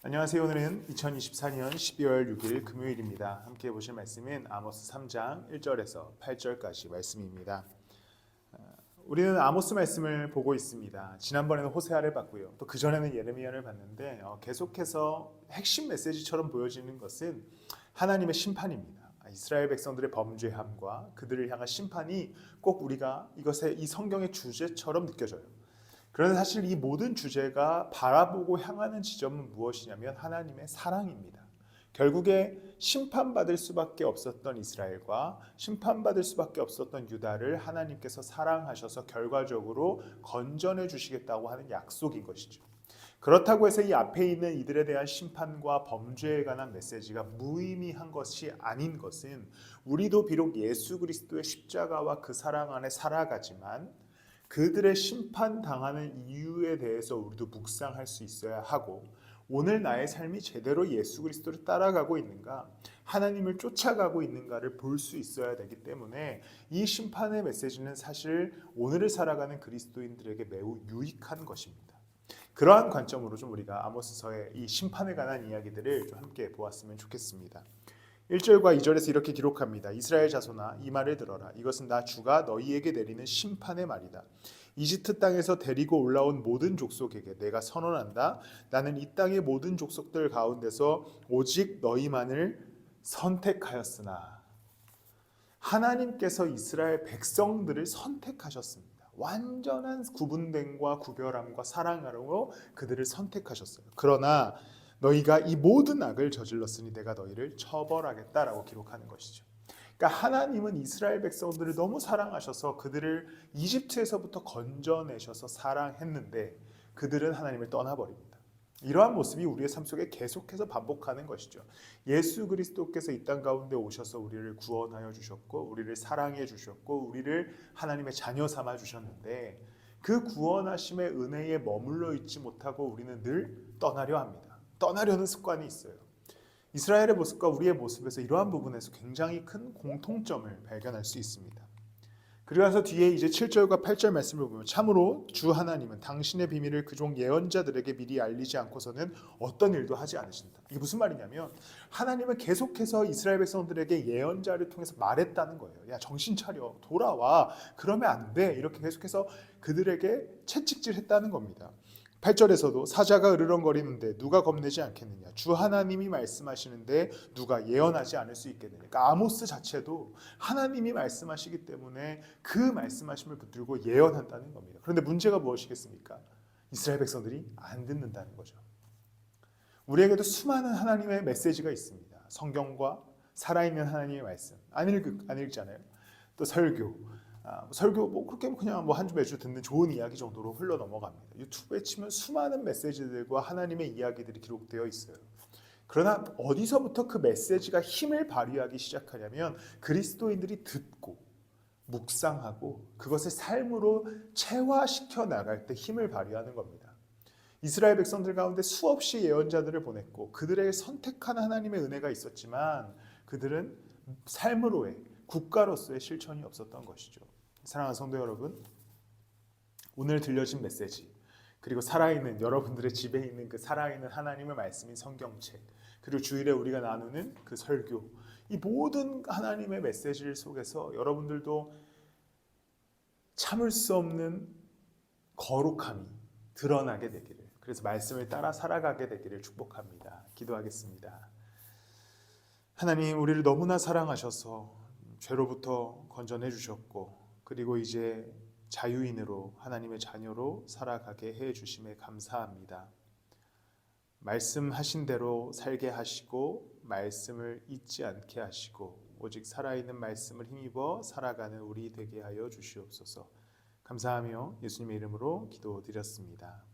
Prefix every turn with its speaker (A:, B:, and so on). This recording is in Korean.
A: 안녕하세요. 오늘은 2024년 12월 6일 금요일입니다. 함께 보실 말씀은 아모스 3장 1절에서 8절까지 말씀입니다. 우리는 아모스 말씀을 보고 있습니다. 지난번에는 호세아를 봤고요. 또 그전에는 예레미야를 봤는데 계속해서 핵심 메시지처럼 보여지는 것은 하나님의 심판입니다. 이스라엘 백성들의 범죄함과 그들을 향한 심판이 꼭 우리가 이 성경의 주제처럼 느껴져요. 그런데 사실 이 모든 주제가 바라보고 향하는 지점은 무엇이냐면 하나님의 사랑입니다. 결국에 심판받을 수밖에 없었던 이스라엘과 심판받을 수밖에 없었던 유다를 하나님께서 사랑하셔서 결과적으로 건져내 주시겠다고 하는 약속인 것이죠. 그렇다고 해서 이 앞에 있는 이들에 대한 심판과 범죄에 관한 메시지가 무의미한 것이 아닌 것은 우리도 비록 예수 그리스도의 십자가와 그 사랑 안에 살아가지만 그들의 심판당하는 이유에 대해서 우리도 묵상할 수 있어야 하고, 오늘 나의 삶이 제대로 예수 그리스도를 따라가고 있는가, 하나님을 쫓아가고 있는가를 볼 수 있어야 되기 때문에 이 심판의 메시지는 사실 오늘을 살아가는 그리스도인들에게 매우 유익한 것입니다. 그러한 관점으로 좀 우리가 아모스서의 이 심판에 관한 이야기들을 좀 함께 보았으면 좋겠습니다. 1절과 2절에서 이렇게 기록합니다. 이스라엘 자손아, 이 말을 들어라. 이것은 나 주가 너희에게 내리는 심판의 말이다. 이집트 땅에서 데리고 올라온 모든 족속에게 내가 선언한다. 나는 이 땅의 모든 족속들 가운데서 오직 너희만을 선택하였으나. 하나님께서 이스라엘 백성들을 선택하셨습니다. 완전한 구분됨과 구별함과 사랑으로 그들을 선택하셨어요. 그러나 너희가 이 모든 악을 저질렀으니 내가 너희를 처벌하겠다라고 기록하는 것이죠. 그러니까 하나님은 이스라엘 백성들을 너무 사랑하셔서 그들을 이집트에서부터 건져내셔서 사랑했는데 그들은 하나님을 떠나버립니다. 이러한 모습이 우리의 삶 속에 계속해서 반복하는 것이죠. 예수 그리스도께서 이 땅 가운데 오셔서 우리를 구원하여 주셨고 우리를 사랑해 주셨고 우리를 하나님의 자녀 삼아 주셨는데 그 구원하심의 은혜에 머물러 있지 못하고 우리는 늘 떠나려 합니다. 떠나려는 습관이 있어요. 이스라엘의 모습과 우리의 모습에서 이러한 부분에서 굉장히 큰 공통점을 발견할 수 있습니다. 그러면서 뒤에 이제 7절과 8절 말씀을 보면 참으로 주 하나님은 당신의 비밀을 그종 예언자들에게 미리 알리지 않고서는 어떤 일도 하지 않으신다. 이게 무슨 말이냐면 하나님은 계속해서 이스라엘 백성들에게 예언자를 통해서 말했다는 거예요. 야, 정신 차려, 돌아와, 그러면 안 돼. 이렇게 계속해서 그들에게 채찍질했다는 겁니다. 8절에서도 사자가 으르렁거리는데 누가 겁내지 않겠느냐, 주 하나님이 말씀하시는데 누가 예언하지 않을 수 있겠느냐. 그러니까 아모스 자체도 하나님이 말씀하시기 때문에 그 말씀하심을 붙들고 예언한다는 겁니다. 그런데 문제가 무엇이겠습니까? 이스라엘 백성들이 안 듣는다는 거죠. 우리에게도 수많은 하나님의 메시지가 있습니다. 성경과 살아있는 하나님의 말씀 안 읽잖아요. 또 설교 그렇게 그냥 한 주 매주 듣는 좋은 이야기 정도로 흘러 넘어갑니다. 유튜브에 치면 수많은 메시지들과 하나님의 이야기들이 기록되어 있어요. 그러나 어디서부터 그 메시지가 힘을 발휘하기 시작하냐면 그리스도인들이 듣고 묵상하고 그것을 삶으로 체화시켜 나갈 때 힘을 발휘하는 겁니다. 이스라엘 백성들 가운데 수없이 예언자들을 보냈고 그들에게 선택한 하나님의 은혜가 있었지만 그들은 삶으로의 국가로서의 실천이 없었던 것이죠. 사랑하는 성도 여러분, 오늘 들려진 메시지 그리고 살아있는 여러분들의 집에 있는 그 살아있는 하나님의 말씀인 성경책 그리고 주일에 우리가 나누는 그 설교, 이 모든 하나님의 메시지 속에서 여러분들도 참을 수 없는 거룩함이 드러나게 되기를, 그래서 말씀을 따라 살아가게 되기를 축복합니다. 기도하겠습니다. 하나님, 우리를 너무나 사랑하셔서 죄로부터 건져내 주셨고 그리고 이제 자유인으로 하나님의 자녀로 살아가게 해 주심에 감사합니다. 말씀하신 대로 살게 하시고 말씀을 잊지 않게 하시고 오직 살아있는 말씀을 힘입어 살아가는 우리 되게 하여 주시옵소서. 감사하며 예수님의 이름으로 기도드렸습니다.